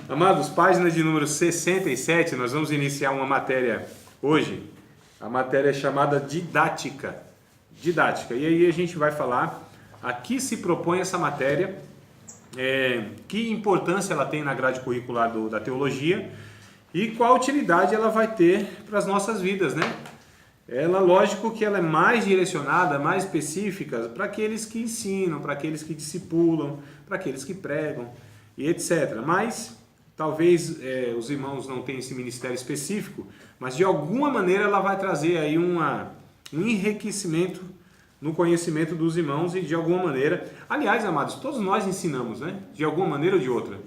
Amados, página de número 67, nós vamos iniciar uma matéria hoje. A matéria é chamada didática. Didática. E aí a gente vai falar a que se propõe essa matéria, que importância ela tem na grade curricular da teologia e qual utilidade ela vai ter para as nossas vidas, né? Ela, lógico que ela é mais direcionada, mais específica para aqueles que ensinam, para aqueles que discipulam, para aqueles que pregam e etc. Mas talvez os irmãos não tenham esse ministério específico, mas de alguma maneira ela vai trazer aí um enriquecimento no conhecimento dos irmãos e de alguma maneira, aliás, amados, todos nós ensinamos, né? De alguma maneira ou de outra,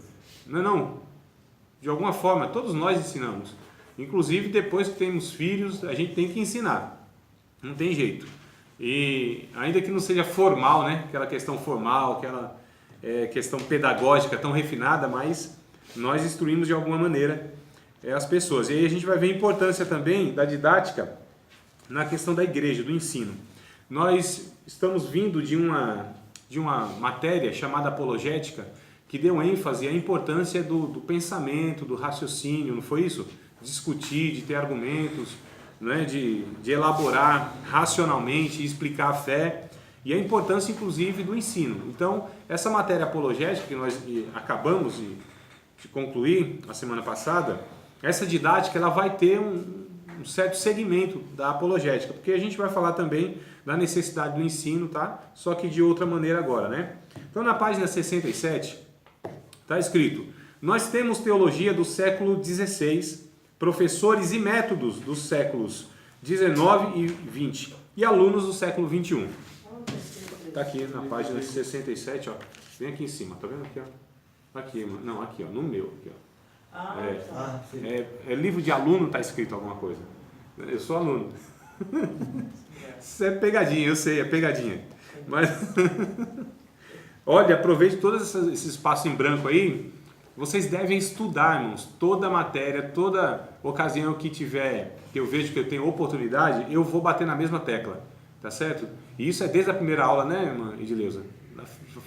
não é não? De alguma forma, todos nós ensinamos. Inclusive, depois que temos filhos, a gente tem que ensinar. Não tem jeito. E ainda que não seja formal, né? Aquela questão formal, aquela questão pedagógica tão refinada, mas nós instruímos de alguma maneira as pessoas. E aí a gente vai ver a importância também da didática na questão da igreja, do ensino. Nós estamos vindo de uma matéria chamada apologética, que deu ênfase à importância do pensamento, do raciocínio, não foi isso? Discutir, de ter argumentos, né? de elaborar racionalmente, explicar a fé e a importância inclusive do ensino. Então, essa matéria apologética que nós acabamos de concluir a semana passada, essa didática ela vai ter um certo segmento da apologética, porque a gente vai falar também da necessidade do ensino, tá? Só que de outra maneira agora, né? Então, na página 67, está escrito: nós temos teologia do século XVI, professores e métodos dos séculos 19 e 20 e alunos do século 21. Está aqui na página 67, ó. Bem aqui em cima, tá vendo aqui, ó? Aqui, mano. Não, aqui, ó, no meu, aqui, ó. É livro de aluno, tá escrito alguma coisa. Eu sou aluno. Isso é pegadinha, eu sei, é pegadinha. Mas olha, aproveite todo esse espaço em branco aí. Vocês devem estudar, irmãos, toda a matéria, toda ocasião que tiver, que eu vejo que eu tenho oportunidade, eu vou bater na mesma tecla, tá certo? E isso é desde a primeira aula, né, irmã Edileuza?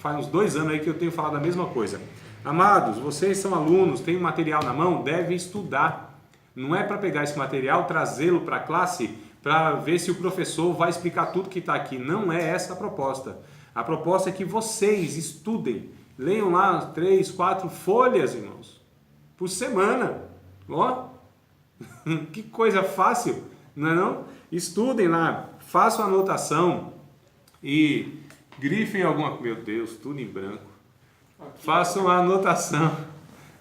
Faz uns 2 anos aí que eu tenho falado a mesma coisa. Amados, vocês são alunos, têm um material na mão, devem estudar. Não é para pegar esse material, trazê-lo para a classe, para ver se o professor vai explicar tudo que está aqui. Não é essa a proposta. A proposta é que vocês estudem. Leiam lá 3, 4 folhas, irmãos, por semana. Ó, que coisa fácil, não é não? Estudem lá, façam anotação e grifem alguma coisa. Meu Deus, tudo em branco. Façam a anotação.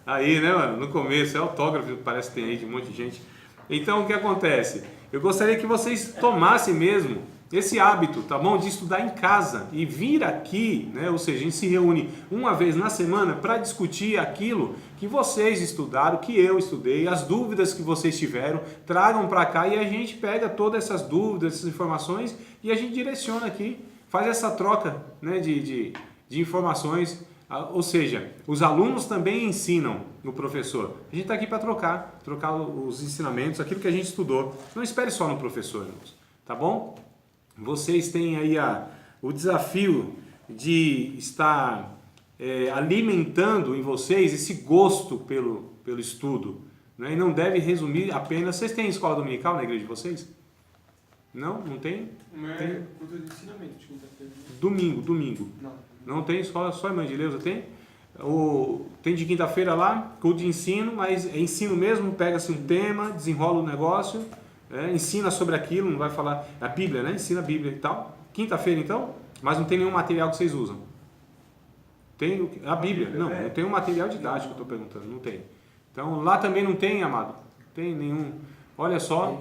Aí, né, mano? No começo, é autógrafo, parece que tem aí de um monte de gente. Então, o que acontece? Eu gostaria que vocês tomassem mesmo esse hábito, tá bom? De estudar em casa e vir aqui, né? Ou seja, a gente se reúne uma vez na semana para discutir aquilo que vocês estudaram, que eu estudei, as dúvidas que vocês tiveram, tragam para cá e a gente pega todas essas dúvidas, essas informações e a gente direciona aqui, faz essa troca, né, de informações. Ou seja, os alunos também ensinam o professor. A gente está aqui para trocar os ensinamentos, aquilo que a gente estudou. Não espere só no professor, irmãos, tá bom? Vocês têm aí o desafio de estar alimentando em vocês esse gosto pelo estudo, né? E não deve resumir apenas... Vocês têm escola dominical na igreja de vocês? Não? Não tem? Tem culto de ensinamento de quinta-feira. Domingo. Não tem escola, só a irmã Edileuza tem? Tem de quinta-feira lá, culto de ensino, mas é ensino mesmo, pega-se um tema, desenrola o negócio, ensina sobre aquilo, não vai falar a Bíblia, né? Ensina a Bíblia e tal. Quinta-feira então, mas não tem nenhum material que vocês usam. Tem a Bíblia? Não tem um material didático, eu estou perguntando, não tem. Então lá também não tem, amado? Tem nenhum. Olha só.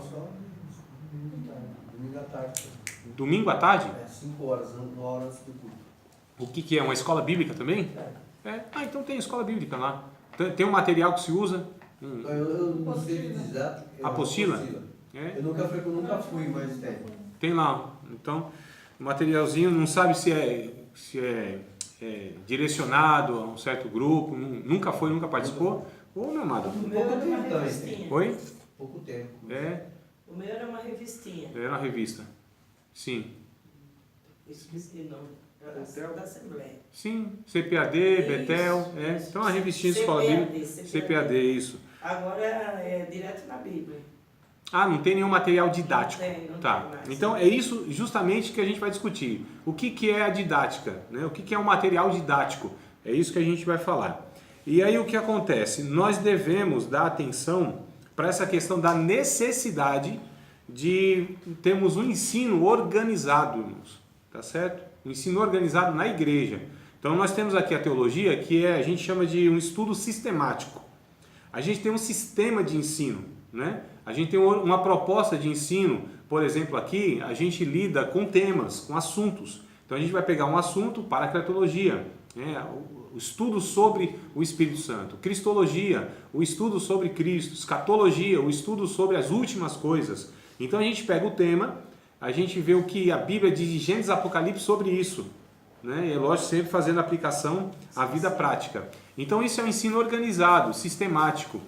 Domingo à tarde. Domingo à tarde? 5 horas, uma hora antes do culto. O que é? Uma escola bíblica também? Então tem escola bíblica lá. Tem um material que se usa? Eu não sei dizer. Apostila? Eu nunca fui, mas tem. Tem lá. Então, o materialzinho não sabe se é direcionado a um certo grupo, nunca foi, nunca participou. Ou meu amado? O meu era uma revistinha. Oi? Pouco tempo. O meu era uma revistinha. Era uma revista. Sim. Esqueci o nome. Da Assembleia. Sim, CPAD, Betel, então a revistinha de escola bíblica, CPAD, isso. Agora é direto na Bíblia. Ah, não tem nenhum material didático. Não tá. tem mais. Então é isso justamente que a gente vai discutir. O que é a didática? Né? O que é um material didático? É isso que a gente vai falar. E aí o que acontece? Nós devemos dar atenção para essa questão da necessidade de termos um ensino organizado, irmãos. Tá certo? Um ensino organizado na igreja. Então nós temos aqui a teologia, que a gente chama de um estudo sistemático. A gente tem um sistema de ensino, né? A gente tem uma proposta de ensino, por exemplo, aqui a gente lida com temas, com assuntos. Então a gente vai pegar um assunto, paracletologia, né? O estudo sobre o Espírito Santo, cristologia, o estudo sobre Cristo, escatologia, o estudo sobre as últimas coisas. Então a gente pega o tema, a gente vê o que a Bíblia diz de Gênesis e Apocalipse sobre isso, né? E é lógico, sempre fazendo aplicação à vida prática. Então isso é um ensino organizado, sistemático.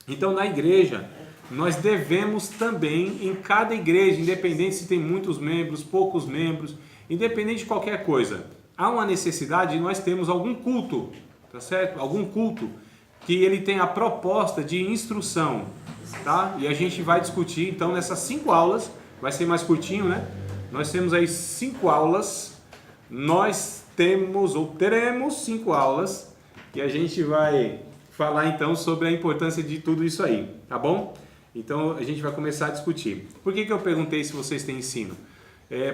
Então na igreja, nós devemos também, em cada igreja, independente se tem muitos membros, poucos membros, independente de qualquer coisa, há uma necessidade de nós termos algum culto, tá certo? Algum culto que ele tenha a proposta de instrução, tá? E a gente vai discutir, então, nessas 5 aulas, vai ser mais curtinho, né? Nós temos aí 5 aulas, nós temos ou teremos 5 aulas e a gente vai falar então sobre a importância de tudo isso aí, tá bom? Então a gente vai começar a discutir. Por que eu perguntei se vocês têm ensino?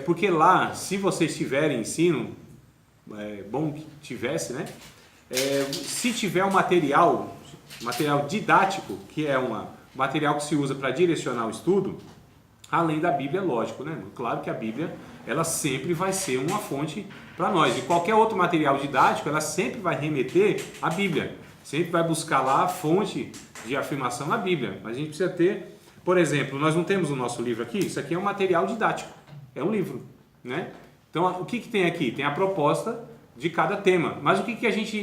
Porque lá, se vocês tiverem ensino, é bom que tivesse, né? Se tiver um material didático, que é um material que se usa para direcionar o estudo, além da Bíblia, lógico, né? Claro que a Bíblia, ela sempre vai ser uma fonte para nós. E qualquer outro material didático, ela sempre vai remeter à Bíblia. Sempre vai buscar lá a fonte de afirmação na Bíblia. Mas a gente precisa ter, por exemplo, nós não temos o nosso livro aqui, isso aqui é um material didático, é um livro, né? Então, o que tem aqui? Tem a proposta de cada tema. Mas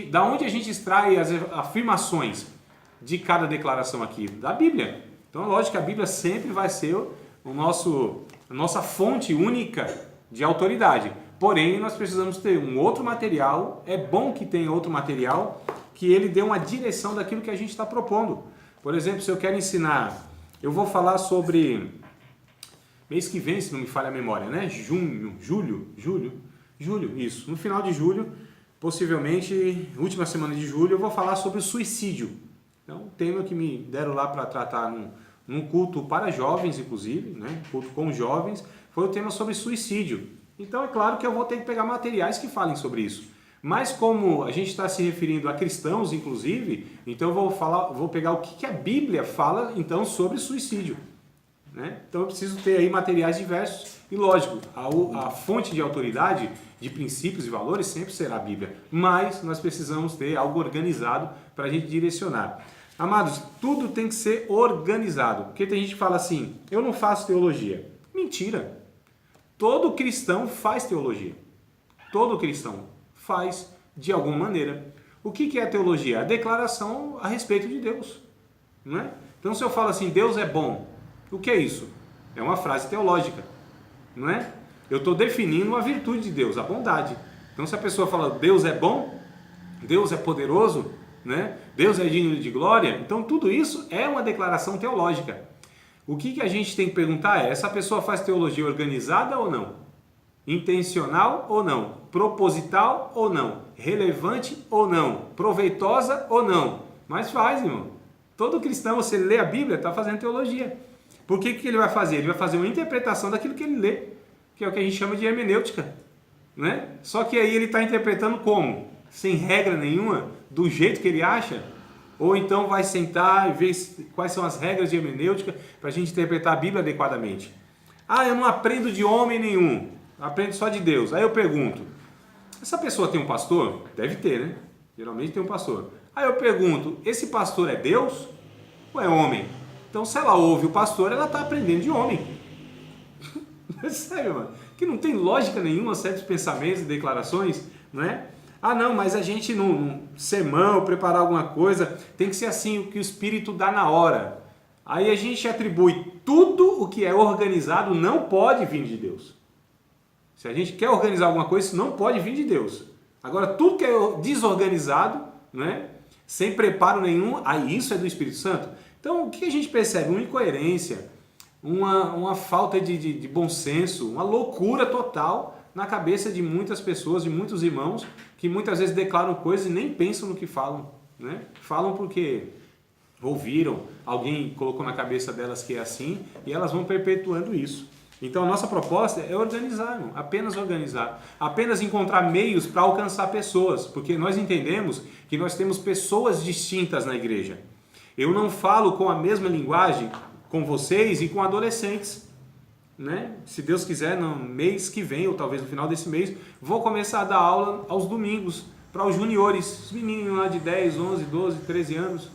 da onde a gente extrai as afirmações de cada declaração aqui? Da Bíblia. Então, é lógico que a Bíblia sempre vai ser a nossa fonte única de autoridade. Porém, nós precisamos ter um outro material, é bom que tenha outro material, que ele dê uma direção daquilo que a gente está propondo. Por exemplo, se eu quero ensinar, eu vou falar sobre, mês que vem, se não me falha a memória, né? Julho, isso. No final de julho, possivelmente, última semana de julho, eu vou falar sobre o suicídio. Então, um tema que me deram lá para tratar num culto para jovens, inclusive, né? Culto com jovens, foi o tema sobre suicídio. Então, é claro que eu vou ter que pegar materiais que falem sobre isso. Mas como a gente está se referindo a cristãos, inclusive, então eu vou pegar o que a Bíblia fala então sobre suicídio, né? Então eu preciso ter aí materiais diversos e lógico, a fonte de autoridade, de princípios e valores sempre será a Bíblia, mas nós precisamos ter algo organizado para a gente direcionar. Amados, tudo tem que ser organizado, porque tem gente que fala assim, eu não faço teologia. Mentira! Todo cristão faz teologia. Todo cristão faz de alguma maneira. O que é a teologia? A declaração a respeito de Deus, não é? Então se eu falo assim, Deus é bom, o que é isso? É uma frase teológica, não é? Eu estou definindo a virtude de Deus, a bondade. Então se a pessoa fala, Deus é bom, Deus é poderoso, né? Deus é digno de glória, então tudo isso é uma declaração teológica. O que a gente tem que perguntar é, essa pessoa faz teologia organizada ou não? Intencional ou não? Proposital ou não? Relevante ou não? Proveitosa ou não? Mas faz, irmão. Todo cristão, você lê a Bíblia, está fazendo teologia. Por que ele vai fazer? Ele vai fazer uma interpretação daquilo que ele lê, que é o que a gente chama de hermenêutica, né? Só que aí ele está interpretando como? Sem regra nenhuma, do jeito que ele acha? Ou então vai sentar e ver quais são as regras de hermenêutica para a gente interpretar a Bíblia adequadamente. Ah, eu não aprendo de homem nenhum, aprendo só de Deus. Aí eu pergunto, essa pessoa tem um pastor? Deve ter, né? Geralmente tem um pastor. Aí eu pergunto, esse pastor é Deus ou é homem? Então se ela ouve o pastor, ela está aprendendo de homem. Sério, mano. Que não tem lógica nenhuma certos pensamentos e declarações, não é? Ah, não, mas a gente num sermão, preparar alguma coisa, tem que ser assim, o que o Espírito dá na hora. Aí a gente atribui tudo o que é organizado não pode vir de Deus. Se a gente quer organizar alguma coisa, isso não pode vir de Deus. Agora, tudo que é desorganizado, né, sem preparo nenhum, aí isso é do Espírito Santo. Então, o que a gente percebe? Uma incoerência, uma falta de bom senso, uma loucura total na cabeça de muitas pessoas, de muitos irmãos, que muitas vezes declaram coisas e nem pensam no que falam. Né? Falam porque ouviram, alguém colocou na cabeça delas que é assim, e elas vão perpetuando isso. Então a nossa proposta é organizar, irmão, apenas organizar, apenas encontrar meios para alcançar pessoas, porque nós entendemos que nós temos pessoas distintas na igreja. Eu não falo com a mesma linguagem com vocês e com adolescentes. Né? Se Deus quiser, no mês que vem, ou talvez no final desse mês, vou começar a dar aula aos domingos para os juniores, os meninos lá de 10, 11, 12, 13 anos.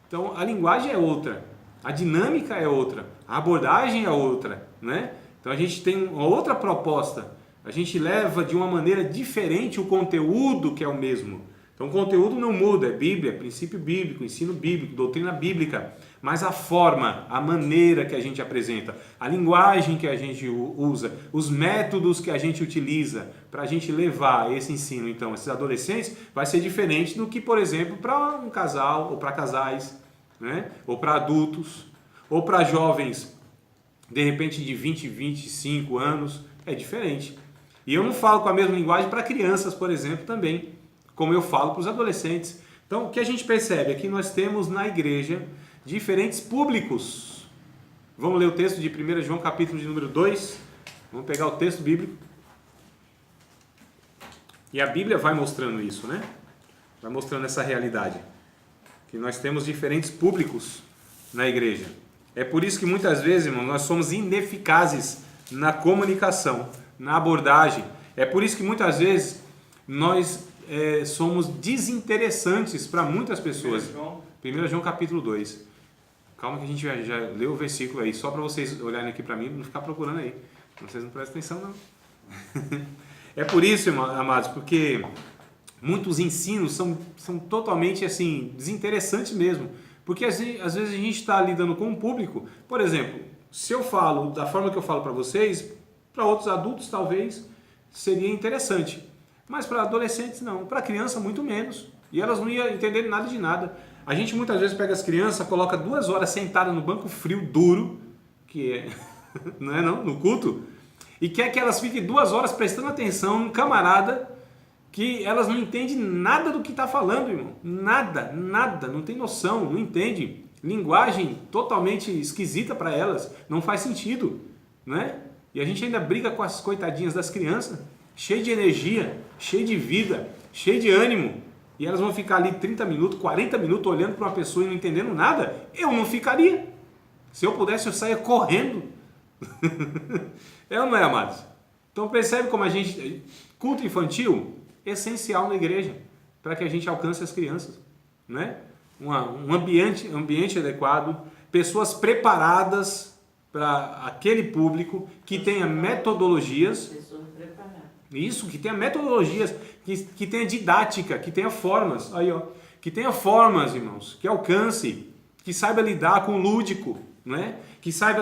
Então a linguagem é outra, a dinâmica é outra, a abordagem é outra, né? Então a gente tem uma outra proposta, a gente leva de uma maneira diferente o conteúdo que é o mesmo. Então o conteúdo não muda, é Bíblia, princípio bíblico, ensino bíblico, doutrina bíblica, mas a forma, a maneira que a gente apresenta, a linguagem que a gente usa, os métodos que a gente utiliza para a gente levar esse ensino, então, esses adolescentes, vai ser diferente do que, por exemplo, para um casal, ou para casais, né? Ou para adultos, ou para jovens, de repente de 20, 25 anos, é diferente. E eu não falo com a mesma linguagem para crianças, por exemplo, também, como eu falo para os adolescentes. Então, o que a gente percebe é que nós temos na igreja diferentes públicos. Vamos ler o texto de 1 João, capítulo de número 2. Vamos pegar o texto bíblico. E a Bíblia vai mostrando isso, né? Vai mostrando essa realidade. Que nós temos diferentes públicos na igreja. É por isso que muitas vezes, irmão, nós somos ineficazes na comunicação, na abordagem. É por isso que muitas vezes nós somos desinteressantes para muitas pessoas. 1 João capítulo 2. Calma que a gente já leu o versículo aí, só para vocês olharem aqui para mim, não ficar procurando aí. Vocês não prestam atenção, não. É por isso, irmão, amados, porque muitos ensinos são totalmente assim, desinteressantes mesmo. Porque às vezes a gente está lidando com um público, por exemplo, se eu falo da forma que eu falo para vocês, para outros adultos talvez seria interessante. Mas para adolescentes não, para criança muito menos. E elas não iam entender nada de nada. A gente muitas vezes pega as crianças, coloca 2 horas sentada no banco frio, duro, que é, não é não, no culto, e quer que elas fiquem 2 horas prestando atenção num camarada que elas não entendem nada do que está falando, irmão. Nada, não tem noção, não entende. Linguagem totalmente esquisita para elas, não faz sentido, né? E a gente ainda briga com as coitadinhas das crianças, cheio de energia, cheio de vida, cheio de ânimo. E elas vão ficar ali 30 minutos, 40 minutos olhando para uma pessoa e não entendendo nada. Eu não ficaria. Se eu pudesse, eu saia correndo. É ou não é, amados? Então percebe como a gente... Culto infantil, essencial na igreja, para que a gente alcance as crianças. Né? Um ambiente adequado, pessoas preparadas para aquele público, que tenha metodologias... Isso, que tenha metodologias, que tenha didática, que tenha formas, aí ó, que tenha formas, irmãos, que alcance, que saiba lidar com o lúdico, né? Que saiba,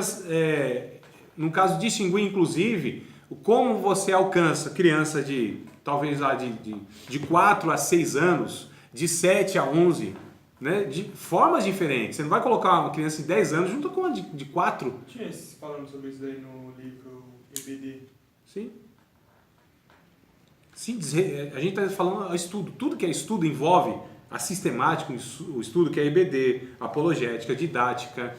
no caso, distinguir, inclusive, como você alcança criança de, talvez lá de 4 a 6 anos, de 7 a 11, né? De formas diferentes. Você não vai colocar uma criança de 10 anos junto com uma de 4. Tinha esse falando sobre isso daí no livro EBD. Sim. Sim, a gente está falando estudo. Tudo que é estudo envolve a sistemática, o estudo que é EBD, apologética, didática,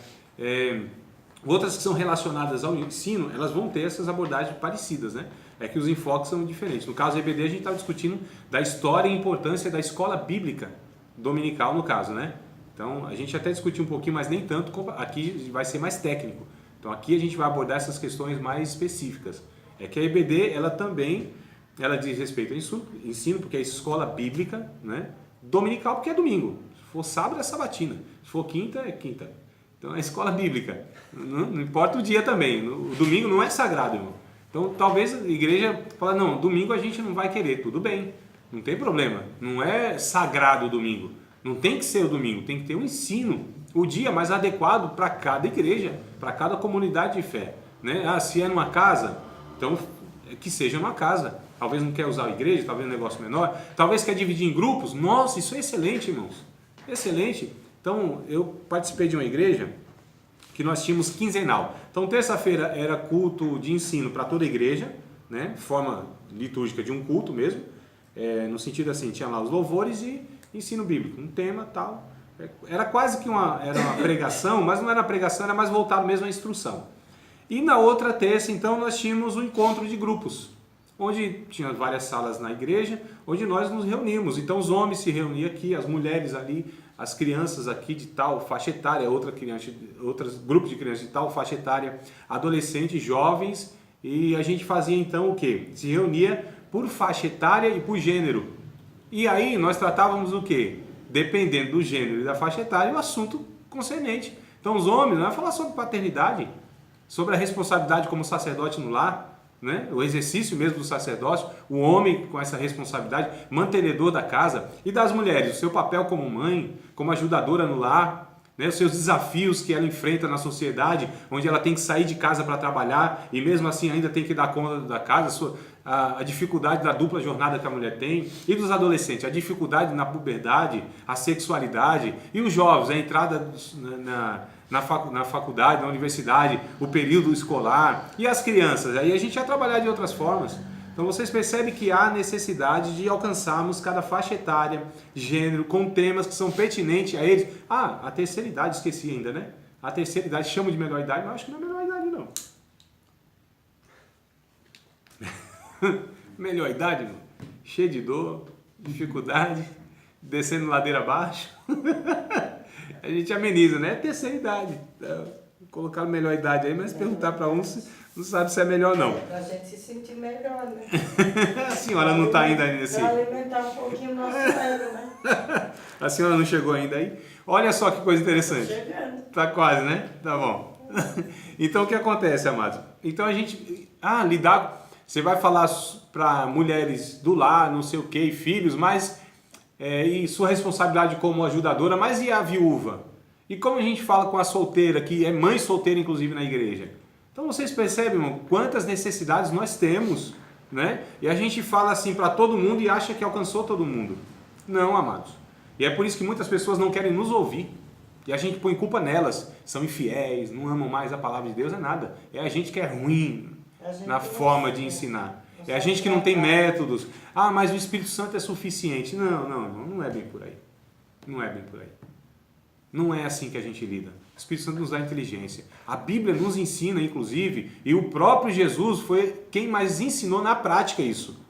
outras que são relacionadas ao ensino, elas vão ter essas abordagens parecidas, né? É que os enfoques são diferentes. No caso do EBD, a gente estava discutindo da história e importância da escola bíblica dominical, no caso, né? Então, a gente até discutiu um pouquinho, mas nem tanto, aqui vai ser mais técnico. Então, aqui a gente vai abordar essas questões mais específicas. É que a EBD, ela também... Ela diz respeito ao ensino, porque é escola bíblica, né? Dominical, porque é domingo. Se for sábado, é sabatina. Se for quinta, é quinta. Então é escola bíblica. Não importa o dia também. O domingo não é sagrado, irmão. Então talvez a igreja fale, não, domingo a gente não vai querer. Tudo bem, não tem problema. Não é sagrado o domingo. Não tem que ser o domingo, tem que ter um ensino. O dia mais adequado para cada igreja, para cada comunidade de fé. Né? Se é numa casa, então... que seja numa casa. Talvez não quer usar a igreja, talvez um negócio menor, talvez quer dividir em grupos. Nossa, isso é excelente, irmãos. Excelente. Então, eu participei de uma igreja que nós tínhamos quinzenal. Então, terça-feira era culto de ensino para toda a igreja, né? Forma litúrgica de um culto mesmo. No sentido assim, tinha lá os louvores e ensino bíblico, um tema tal. Era quase que uma pregação, mas não era pregação, era mais voltado mesmo à instrução. E na outra terça, então, nós tínhamos um encontro de grupos, onde tinha várias salas na igreja, onde nós nos reuníamos. Então, os homens se reuniam aqui, as mulheres ali, as crianças aqui de tal faixa etária, outros grupos de crianças de tal faixa etária, adolescentes, jovens, e a gente fazia então o quê? Se reunia por faixa etária e por gênero. E aí nós tratávamos o quê? Dependendo do gênero e da faixa etária, o assunto concernente. Então, os homens, nós vamos falar sobre paternidade, sobre a responsabilidade como sacerdote no lar, né? O exercício mesmo do sacerdócio, o homem com essa responsabilidade, mantenedor da casa, e das mulheres, o seu papel como mãe, como ajudadora no lar, né? Os seus desafios que ela enfrenta na sociedade, onde ela tem que sair de casa para trabalhar e mesmo assim ainda tem que dar conta da casa, a dificuldade da dupla jornada que a mulher tem, e dos adolescentes, a dificuldade na puberdade, a sexualidade, e os jovens, a entrada na faculdade, na universidade, o período escolar, e as crianças. Aí a gente ia trabalhar de outras formas. Então vocês percebem que há necessidade de alcançarmos cada faixa etária, gênero, com temas que são pertinentes a eles. A terceira idade, esqueci ainda, né? A terceira idade, chamo de melhor idade, mas eu acho que não é melhor idade não. Melhor idade, mano. Cheio de dor, dificuldade, descendo ladeira abaixo. A gente ameniza, né? Terceira idade. Colocaram melhor idade aí, mas perguntar para uns, não sabe se é melhor não. Pra gente se sentir melhor, né? A senhora não está ainda nesse... Pra alimentar um pouquinho o nosso ego, né? A senhora não chegou ainda aí? Olha só que coisa interessante. Chegando. Tá quase, né? Tá bom. Então o que acontece, amados? Então a gente... lidar... Você vai falar para mulheres do lar, não sei o que, filhos, mas... e sua responsabilidade como ajudadora, mas e a viúva? E como a gente fala com a solteira, que é mãe solteira inclusive na igreja? Então vocês percebem, irmão, quantas necessidades nós temos, né? E a gente fala assim para todo mundo e acha que alcançou todo mundo. Não, amados. E é por isso que muitas pessoas não querem nos ouvir. E a gente põe culpa nelas. São infiéis, não amam mais a palavra de Deus, é nada. É a gente que é ruim na forma de ensinar. É a gente que não tem métodos. Mas o Espírito Santo é suficiente. Não é bem por aí. Não é bem por aí. Não é assim que a gente lida. O Espírito Santo nos dá inteligência. A Bíblia nos ensina, inclusive, e o próprio Jesus foi quem mais ensinou na prática isso.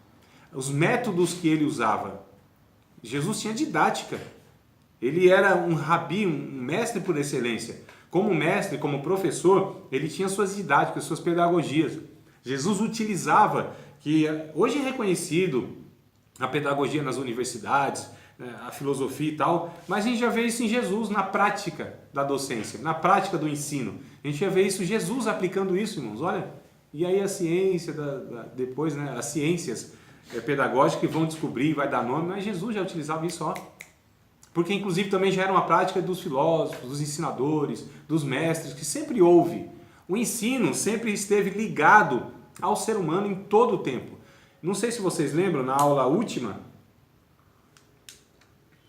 Os métodos que ele usava. Jesus tinha didática. Ele era um rabi, um mestre por excelência. Como mestre, como professor, ele tinha suas didáticas, suas pedagogias. Jesus utilizava, que hoje é reconhecido, a pedagogia nas universidades, a filosofia e tal, mas a gente já vê isso em Jesus na prática da docência, na prática do ensino. A gente já vê isso, Jesus aplicando isso, irmãos, olha. E aí a ciência, depois, né, as ciências pedagógicas que vão descobrir, vai dar nome, mas Jesus já utilizava isso, ó. Porque inclusive também já era uma prática dos filósofos, dos ensinadores, dos mestres, que sempre houve. O ensino sempre esteve ligado ao ser humano em todo o tempo. Não sei se vocês lembram, na aula última,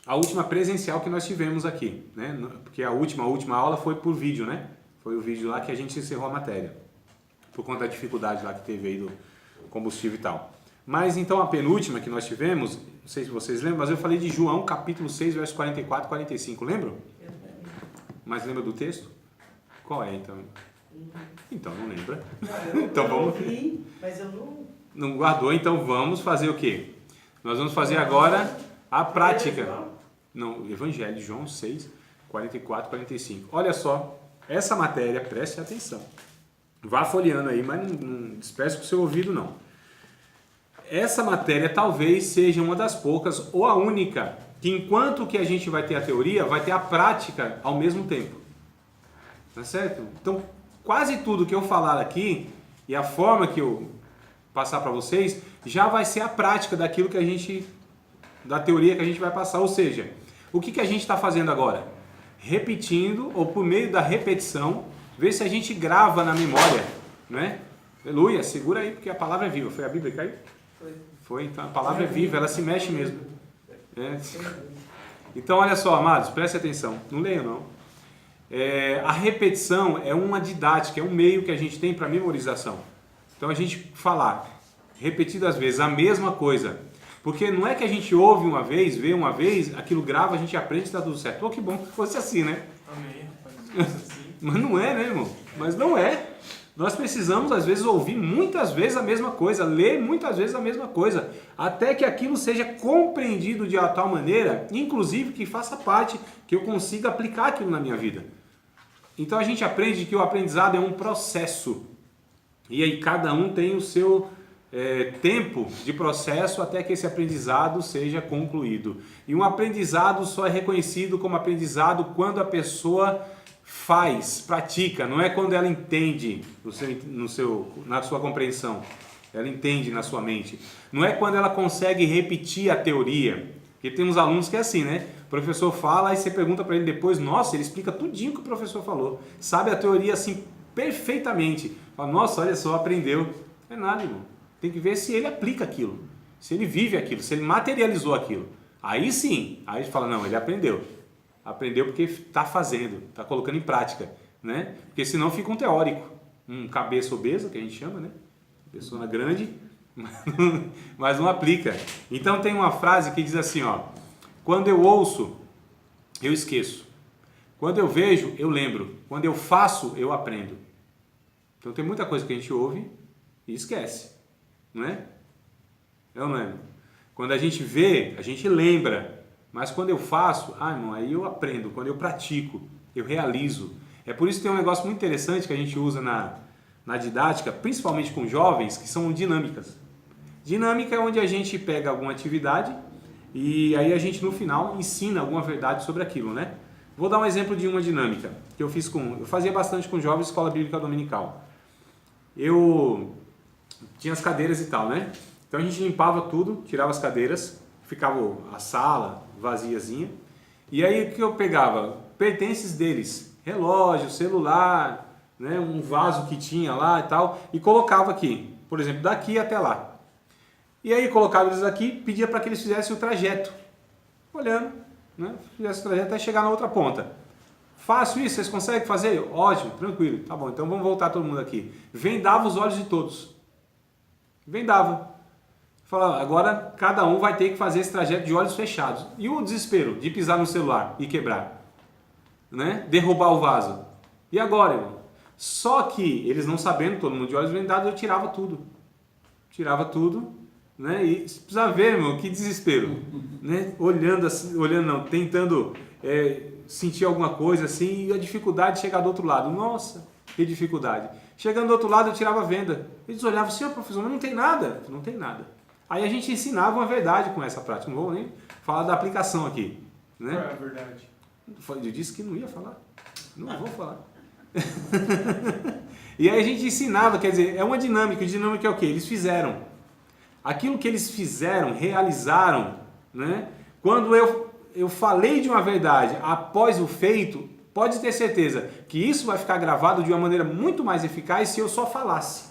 a última presencial que nós tivemos aqui, né? Porque a última aula foi por vídeo, né? Foi o vídeo lá que a gente encerrou a matéria, por conta da dificuldade lá que teve aí do combustível e tal. Mas então a penúltima que nós tivemos, não sei se vocês lembram, mas eu falei de João capítulo 6, verso 44 e 45, lembram? Mas lembra do texto? Qual é então? Então não lembra. Então vamos... Mas eu não... Não guardou, então vamos fazer o quê? Nós vamos fazer agora a prática. Não, Evangelho de João 6, 44 e 45. Olha só, essa matéria, preste atenção. Vá folheando aí, mas não disperse com o seu ouvido não. Essa matéria talvez seja uma das poucas, ou a única, que enquanto que a gente vai ter a teoria, vai ter a prática ao mesmo tempo. Tá certo? Então, quase tudo que eu falar aqui, e a forma que eu passar para vocês, já vai ser a prática daquilo que a gente, da teoria que a gente vai passar. Ou seja, o que a gente está fazendo agora? Repetindo, ou por meio da repetição, ver se a gente grava na memória, né? Aleluia, segura aí, porque a palavra é viva. Foi a Bíblia que caiu? Foi, então a palavra é viva, ela se mexe mesmo. É. Então, olha só, amados, preste atenção. Não leiam, não. A repetição é uma didática, é um meio que a gente tem para memorização. Então, a gente falar repetidas vezes a mesma coisa. Porque não é que a gente ouve uma vez, vê uma vez, aquilo grava, a gente aprende e está tudo certo. Pô, que bom que fosse assim, né? Amém, rapaz. Assim. Mas não é, né, irmão? Mas não é. Nós precisamos, às vezes, ouvir muitas vezes a mesma coisa, ler muitas vezes a mesma coisa, até que aquilo seja compreendido de tal maneira, inclusive que faça parte, que eu consiga aplicar aquilo na minha vida. Então a gente aprende que o aprendizado é um processo. E aí cada um tem o seu tempo de processo até que esse aprendizado seja concluído. E um aprendizado só é reconhecido como aprendizado quando a pessoa faz, pratica, não é quando ela entende na sua compreensão, ela entende na sua mente. Não é quando ela consegue repetir a teoria, porque tem uns alunos que é assim, né? O professor fala e você pergunta para ele depois, nossa, ele explica tudinho que o professor falou, sabe a teoria assim perfeitamente. Fala, nossa, olha só, aprendeu. Não é nada, irmão. Tem que ver se ele aplica aquilo, se ele vive aquilo, se ele materializou aquilo. Aí sim, aí a gente fala, não, ele aprendeu. Aprendeu porque está fazendo, está colocando em prática, né? Porque senão fica um teórico, um cabeça obesa, que a gente chama, né? Pessoa grande, mas não aplica. Então tem uma frase que diz assim, ó, quando eu ouço, eu esqueço. Quando eu vejo, eu lembro. Quando eu faço, eu aprendo. Então tem muita coisa que a gente ouve e esquece, não é? É ou não é? Quando a gente vê, a gente lembra. Mas quando eu faço, irmão, aí eu aprendo. Quando eu pratico, eu realizo. É por isso que tem um negócio muito interessante que a gente usa na didática, principalmente com jovens, que são dinâmicas. Dinâmica é onde a gente pega alguma atividade e aí a gente no final ensina alguma verdade sobre aquilo, né? Vou dar um exemplo de uma dinâmica que eu fazia bastante com jovens, escola bíblica dominical. Eu tinha as cadeiras e tal, né? Então a gente limpava tudo, tirava as cadeiras, ficava a sala vaziazinha. E aí o que eu pegava? Pertences deles, relógio, celular, né, um vaso que tinha lá e tal, e colocava aqui, por exemplo, daqui até lá. E aí colocava eles aqui, pedia para que eles fizessem o trajeto, olhando, né, fizessem o trajeto até chegar na outra ponta. Faço isso, vocês conseguem fazer? Ótimo, tranquilo, tá bom, então vamos voltar todo mundo aqui. Vendava os olhos de todos. Vendava. Fala, agora cada um vai ter que fazer esse trajeto de olhos fechados. E o desespero de pisar no celular e quebrar, né? Derrubar o vaso. E agora, irmão? Só que eles não sabendo, todo mundo de olhos vendados, eu tirava tudo. Tirava tudo, né? E você precisa ver, irmão, que desespero, né? Olhando assim, tentando sentir alguma coisa assim, e a dificuldade de chegar do outro lado. Nossa, que dificuldade. Chegando do outro lado, eu tirava a venda. Eles olhavam assim, professor, mas não tem nada. Não tem nada. Aí a gente ensinava uma verdade com essa prática. Não vou nem falar da aplicação aqui, né? Qual é a verdade? Eu disse que não ia falar. Não vou falar. E aí a gente ensinava, quer dizer, é uma dinâmica. A dinâmica é o quê? Eles fizeram. Aquilo que eles fizeram, realizaram, né? Quando eu falei de uma verdade após o feito, pode ter certeza que isso vai ficar gravado de uma maneira muito mais eficaz se eu só falasse.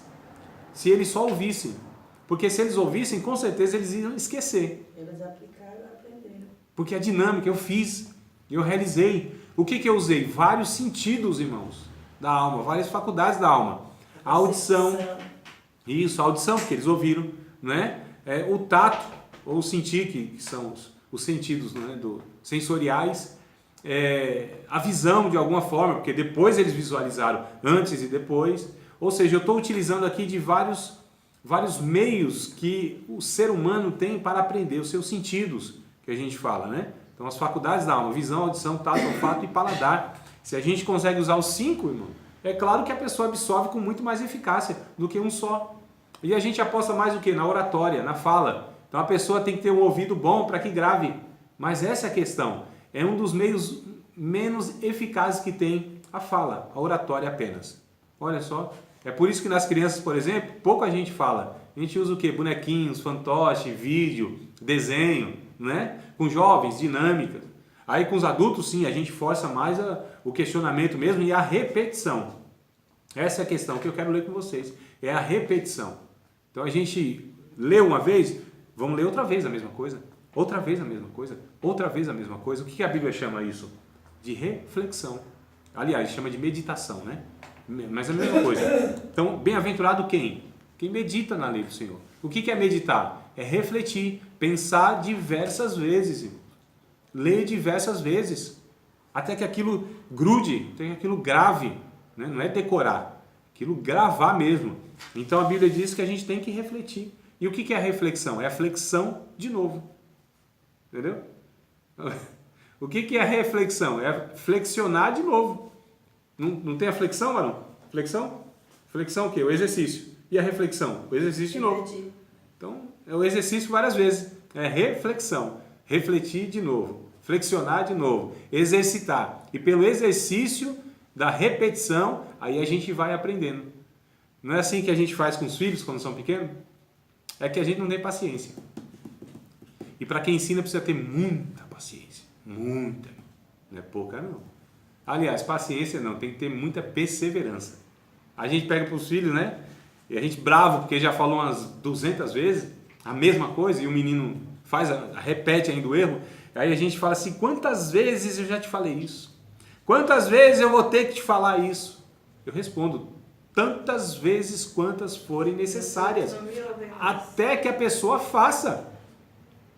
Se eles só ouvissem. Porque se eles ouvissem, com certeza eles iam esquecer. Eles aplicaram e aprenderam. Porque a dinâmica eu fiz, eu realizei. O que eu usei? Vários sentidos, irmãos, da alma, várias faculdades da alma. A audição, isso, a audição, porque eles ouviram, né? O tato, ou sentir, que são os sentidos, né, sensoriais. A visão, de alguma forma, porque depois eles visualizaram, antes e depois. Ou seja, eu estou utilizando aqui de vários meios que o ser humano tem para aprender, os seus sentidos, que a gente fala, né? Então, as faculdades da alma, visão, audição, tato, olfato e paladar. Se a gente consegue usar os 5, irmão, é claro que a pessoa absorve com muito mais eficácia do que um só. E a gente aposta mais o quê? Na oratória, na fala. Então, a pessoa tem que ter um ouvido bom para que grave. Mas essa é a questão. É um dos meios menos eficazes que tem a fala, a oratória apenas. Olha só. É por isso que nas crianças, por exemplo, pouca gente fala. A gente usa o quê? Bonequinhos, fantoche, vídeo, desenho, né? Com jovens, dinâmica. Aí com os adultos, sim, a gente força mais o questionamento mesmo e a repetição. Essa é a questão que eu quero ler com vocês. é a repetição. Então a gente lê uma vez, vamos ler outra vez a mesma coisa, outra vez a mesma coisa, outra vez a mesma coisa. O que a Bíblia chama isso? De reflexão. Aliás, chama de meditação, né? Mas é a mesma coisa. Então, bem-aventurado quem? Quem medita na lei do Senhor. O que é meditar? É refletir, pensar diversas vezes, irmão. Ler diversas vezes, até que aquilo grude, até que aquilo grave, né? Não é decorar, aquilo gravar mesmo. Então a Bíblia diz que a gente tem que refletir. E o que é a reflexão? É a flexão de novo. Entendeu? O que é a reflexão? É flexionar de novo. Não tem a flexão, Marão? Flexão? Flexão o quê? O exercício. E a reflexão? O exercício de novo. Então, é o exercício várias vezes. É reflexão. Refletir de novo. Flexionar de novo. Exercitar. E pelo exercício da repetição, aí a gente vai aprendendo. Não é assim que a gente faz com os filhos quando são pequenos? É que a gente não tem paciência. E para quem ensina precisa ter muita paciência. Muita. Não é pouca, não. Aliás, paciência não, tem que ter muita perseverança. A gente pega para os filhos, né? E a gente bravo, porque já falou umas 200 vezes a mesma coisa e o menino repete ainda o erro. Aí a gente fala assim, quantas vezes eu já te falei isso? Quantas vezes eu vou ter que te falar isso? Eu respondo, tantas vezes quantas forem necessárias, até que a pessoa faça.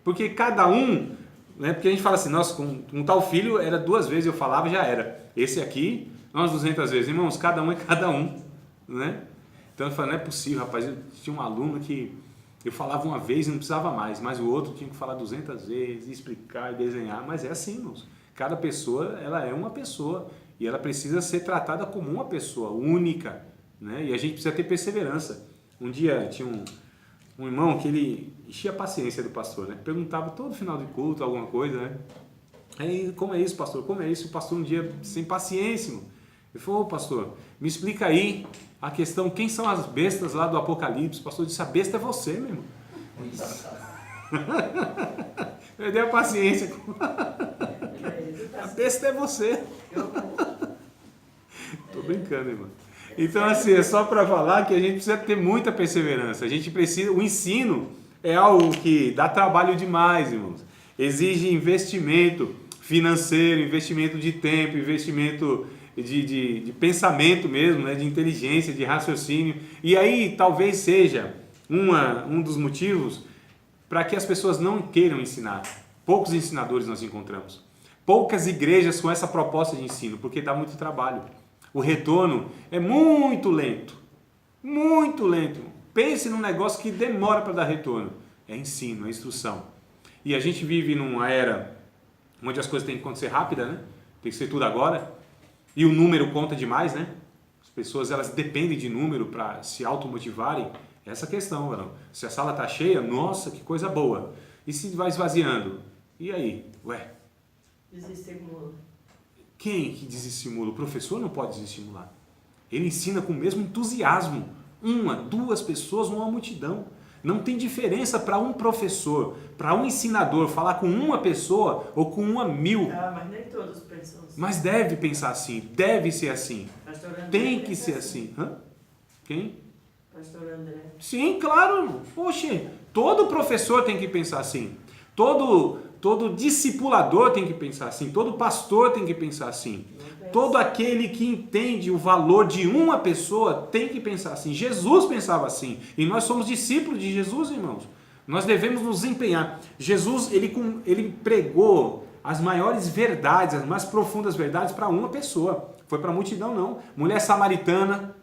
Porque cada um, né? Porque a gente fala assim, nossa, com um tal filho era 2 vezes eu falava já era. Esse aqui, umas 200 vezes. Irmãos, cada um é cada um, né? Então eu falo, não é possível, rapaz. Eu tinha um aluno que eu falava uma vez e não precisava mais, mas o outro tinha que falar 200 vezes, explicar e desenhar. Mas é assim, irmãos. Cada pessoa, ela é uma pessoa e ela precisa ser tratada como uma pessoa única, né? E a gente precisa ter perseverança. Um dia tinha um irmão que ele enchia a paciência do pastor, né? Perguntava todo final de culto alguma coisa, né? Aí, como é isso, pastor? Como é isso? O pastor um dia sem paciência, irmão. Ele falou, pastor, me explica aí a questão, quem são as bestas lá do Apocalipse? O pastor disse, a besta é você, meu irmão. Perdeu a paciência. A besta é você. Tô brincando, irmão. Então, assim, é só para falar que a gente precisa ter muita perseverança. A gente precisa, o ensino é algo que dá trabalho demais, irmãos. Exige investimento financeiro, investimento de tempo, investimento de pensamento mesmo, né? De inteligência, de raciocínio. E aí talvez seja um dos motivos para que as pessoas não queiram ensinar. Poucos ensinadores nós encontramos. Poucas igrejas com essa proposta de ensino, porque dá muito trabalho. O retorno é muito lento. Muito lento. Pense num negócio que demora para dar retorno. É ensino, é instrução. E a gente vive numa era onde as coisas têm que acontecer rápida, né? Tem que ser tudo agora. E o número conta demais, né? As pessoas, elas dependem de número para se automotivarem. Essa questão, não. Se a sala está cheia, nossa, que coisa boa. E se vai esvaziando? E aí? Ué? Desestimula. Quem que desestimula? O professor não pode desestimular. Ele ensina com o mesmo entusiasmo. 1, 2 pessoas, uma multidão. Não tem diferença para um professor, para um ensinador falar com uma pessoa ou com 1.000. Ah, mas nem todos pensam assim. Mas deve pensar assim, deve ser assim. Pastor André Tem que pensa ser assim. Hã? Quem? Pastor André. Sim, claro. Poxa, todo professor tem que pensar assim. Todo discipulador tem que pensar assim. Todo pastor tem que pensar assim. Todo aquele que entende o valor de uma pessoa tem que pensar assim. Jesus pensava assim. E nós somos discípulos de Jesus, irmãos. Nós devemos nos empenhar. Jesus, ele pregou as maiores verdades, as mais profundas verdades para uma pessoa. Foi para a multidão, não. Mulher samaritana,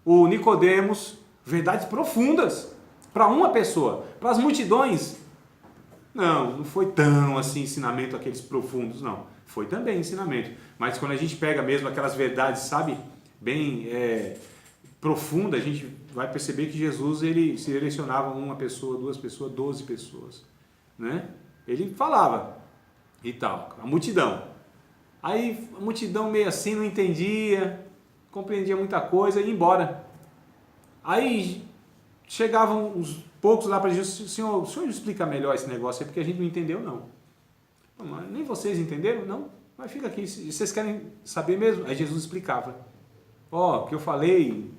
o Nicodemos, verdades profundas para uma pessoa. Para as multidões, não foi tão assim ensinamento aqueles profundos, não. Foi também ensinamento. Mas quando a gente pega mesmo aquelas verdades, sabe, bem profundas, a gente vai perceber que Jesus, ele se direcionava a 1 pessoa, 2 pessoas, 12 pessoas, né? Ele falava e tal, a multidão. Aí a multidão meio assim não entendia, compreendia muita coisa e ia embora. Aí chegavam uns poucos lá para Jesus, o senhor explica melhor esse negócio aí, porque a gente não entendeu não. Nem vocês entenderam? Não. Mas fica aqui, vocês querem saber mesmo? Aí Jesus explicava. O que eu falei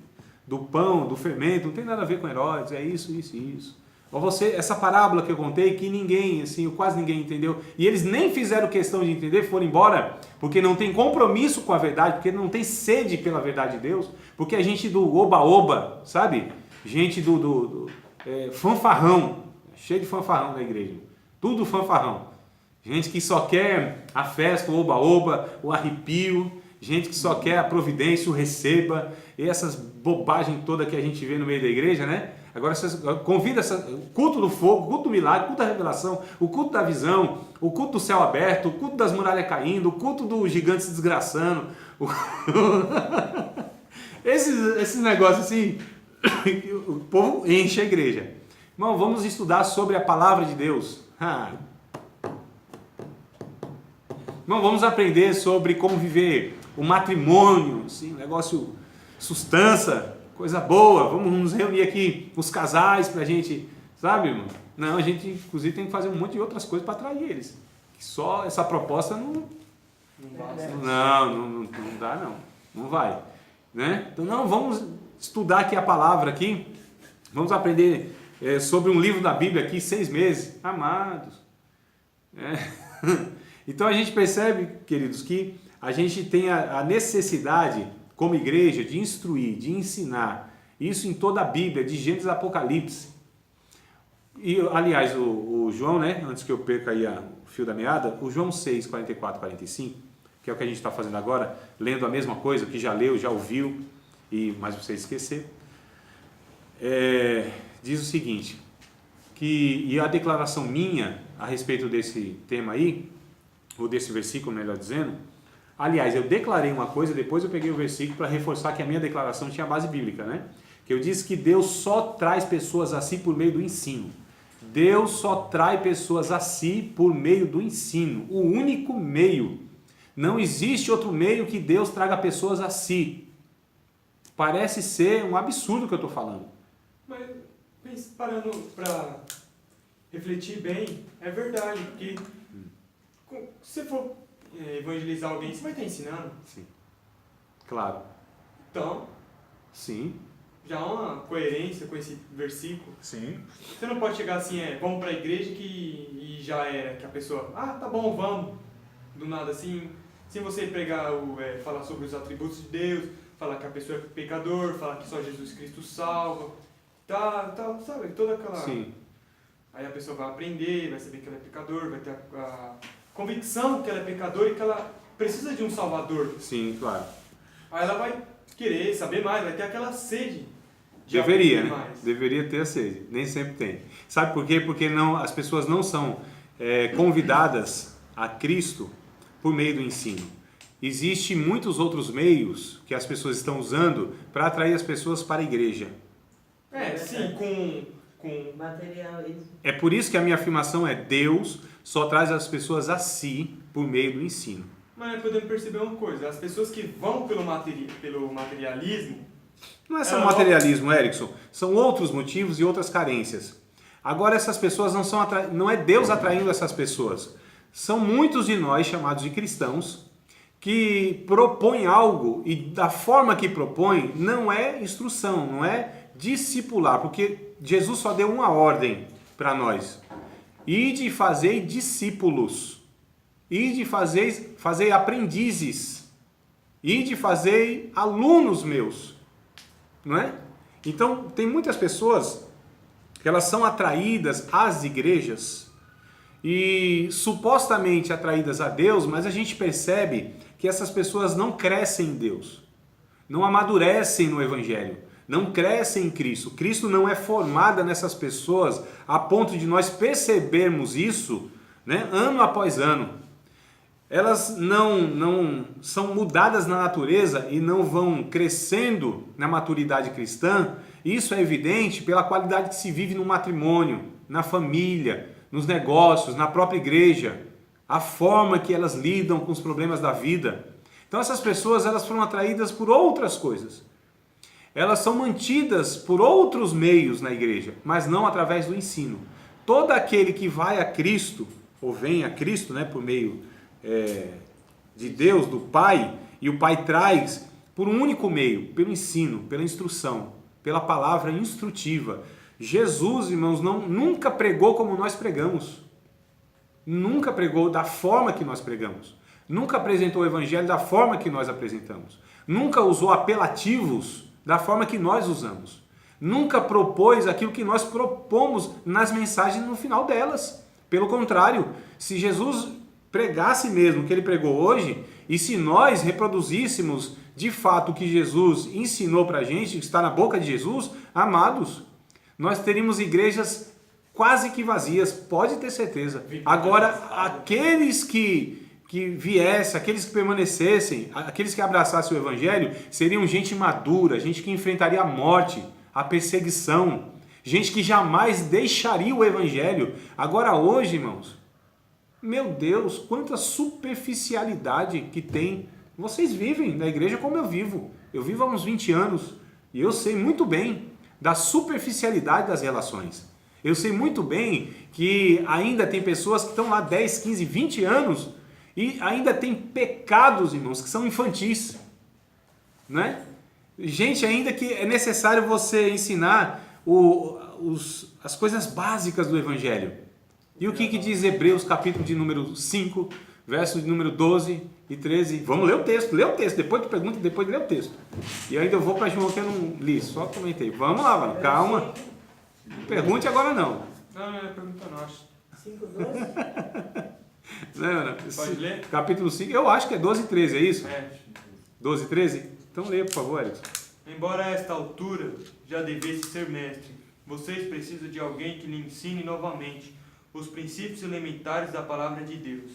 do pão, do fermento, não tem nada a ver com Herodes, é isso, isso e isso. Ou essa parábola que eu contei, que ninguém, assim, quase ninguém entendeu, e eles nem fizeram questão de entender, foram embora, porque não tem compromisso com a verdade, porque não tem sede pela verdade de Deus, porque é gente do oba-oba, sabe? Gente do fanfarrão, cheio de fanfarrão na igreja, tudo fanfarrão. Gente que só quer a festa, o oba-oba, o arrepio, gente que só quer a providência, o receba, e essas bobagens todas que a gente vê no meio da igreja, né? Agora convida o culto do fogo, o culto do milagre, o culto da revelação, o culto da visão, o culto do céu aberto, o culto das muralhas caindo, o culto do gigante se desgraçando. Esses negócios assim, o povo enche a igreja. Irmão, vamos estudar sobre a palavra de Deus. Irmão, vamos aprender sobre como viver o matrimônio, assim, negócio substância, coisa boa. Vamos nos reunir aqui, os casais, pra gente, sabe, irmão? Não, a gente, inclusive, tem que fazer um monte de outras coisas para atrair eles. Que só essa proposta não dá, não. Não vai. Né? Então, não, vamos estudar aqui a palavra aqui. Vamos aprender sobre um livro da Bíblia aqui, 6 meses. Amados. Então, a gente percebe, queridos, que a gente tem a necessidade, como igreja, de instruir, de ensinar. Isso em toda a Bíblia, de Gênesis a Apocalipse. E, aliás, o João, né, antes que eu perca aí o fio da meada, o João 6, 44, 45, que é o que a gente está fazendo agora, lendo a mesma coisa, que já leu, já ouviu, mas você esquecer, diz o seguinte, e a declaração minha a respeito desse tema aí, ou desse versículo, melhor dizendo, aliás, eu declarei uma coisa, depois eu peguei o versículo para reforçar que a minha declaração tinha base bíblica, né? Que eu disse que Deus só traz pessoas a si por meio do ensino. Deus só traz pessoas a si por meio do ensino. O único meio. Não existe outro meio que Deus traga pessoas a si. Parece ser um absurdo o que eu estou falando. Mas parando para refletir bem, é verdade, porque se você for evangelizar alguém, você vai estar ensinando. Sim. Claro. Então, sim, já há uma coerência com esse versículo. sim. Você não pode chegar assim, vamos para a igreja e já era, que a pessoa, tá bom, vamos. Do nada assim, sem você pregar, falar sobre os atributos de Deus, falar que a pessoa é pecador, falar que só Jesus Cristo salva, sabe, toda aquela... Sim. Aí a pessoa vai aprender, vai saber que ela é pecador, vai ter a convicção que ela é pecador e que ela precisa de um salvador. Sim, claro. Aí ela vai querer saber mais, vai ter aquela sede. Deveria, né? Deveria ter a sede. Nem sempre tem. Sabe por quê? Porque as pessoas não são convidadas a Cristo por meio do ensino. Existem muitos outros meios que as pessoas estão usando para atrair as pessoas para a igreja. Sim, com materialismo. É por isso que a minha afirmação é: Deus só traz as pessoas a si por meio do ensino. Mas podemos perceber uma coisa, as pessoas que vão pelo materialismo... Não é só materialismo, Erickson, são outros motivos e outras carências. Agora essas pessoas não é Deus atraindo essas pessoas. São muitos de nós, chamados de cristãos, que propõem algo e da forma que propõem não é instrução, não é discipular, porque Jesus só deu uma ordem para nós: ide fazer discípulos. E de fazer aprendizes, e de fazer alunos meus, não é? Então, tem muitas pessoas que elas são atraídas às igrejas e supostamente atraídas a Deus, mas a gente percebe que essas pessoas não crescem em Deus, não amadurecem no Evangelho, não crescem em Cristo. Cristo não é formada nessas pessoas a ponto de nós percebermos isso, né, ano após ano. Elas não são mudadas na natureza e não vão crescendo na maturidade cristã. Isso é evidente pela qualidade que se vive no matrimônio, na família, nos negócios, na própria igreja, a forma que elas lidam com os problemas da vida. Então essas pessoas elas foram atraídas por outras coisas. Elas são mantidas por outros meios na igreja, mas não através do ensino. Todo aquele que vai a Cristo, ou vem a Cristo, né, por meio de Deus, do Pai, e o Pai traz por um único meio, pelo ensino, pela instrução. pela palavra instrutiva. Jesus, irmãos, nunca pregou como nós pregamos. Nunca pregou da forma que nós pregamos. Nunca apresentou o evangelho da forma que nós apresentamos. Nunca usou apelativos da forma que nós usamos. Nunca propôs aquilo que nós propomos nas mensagens no final delas. Pelo contrário, se Jesus pregasse mesmo o que ele pregou hoje, e se nós reproduzíssemos de fato o que Jesus ensinou para a gente, que está na boca de Jesus, amados, nós teríamos igrejas quase que vazias, pode ter certeza. Agora, aqueles que viessem, aqueles que permanecessem, aqueles que abraçassem o evangelho, seriam gente madura, gente que enfrentaria a morte, a perseguição, gente que jamais deixaria o evangelho. Agora hoje, irmãos, meu Deus, quanta superficialidade que tem. Vocês vivem na igreja como eu vivo. Eu vivo há uns 20 anos e eu sei muito bem da superficialidade das relações. Eu sei muito bem que ainda tem pessoas que estão lá 10, 15, 20 anos e ainda tem pecados, irmãos, que são infantis, né? Gente ainda que é necessário você ensinar as coisas básicas do Evangelho. E o que diz Hebreus, capítulo de número 5, verso de número 12 e 13? Vamos ler o texto, depois tu pergunta, depois lê o texto. E ainda eu vou para João, que eu não li, só comentei. Vamos lá, mano, calma. Pergunte agora não. Não é pergunta não, acho. 5:12? Não. Pode ler? Capítulo 5, eu acho que é 12 e 13, é isso? É. 12 e 13? Então lê, por favor, Erickson. Embora a esta altura já devesse ser mestre, vocês precisam de alguém que lhe ensine novamente os princípios elementares da palavra de Deus.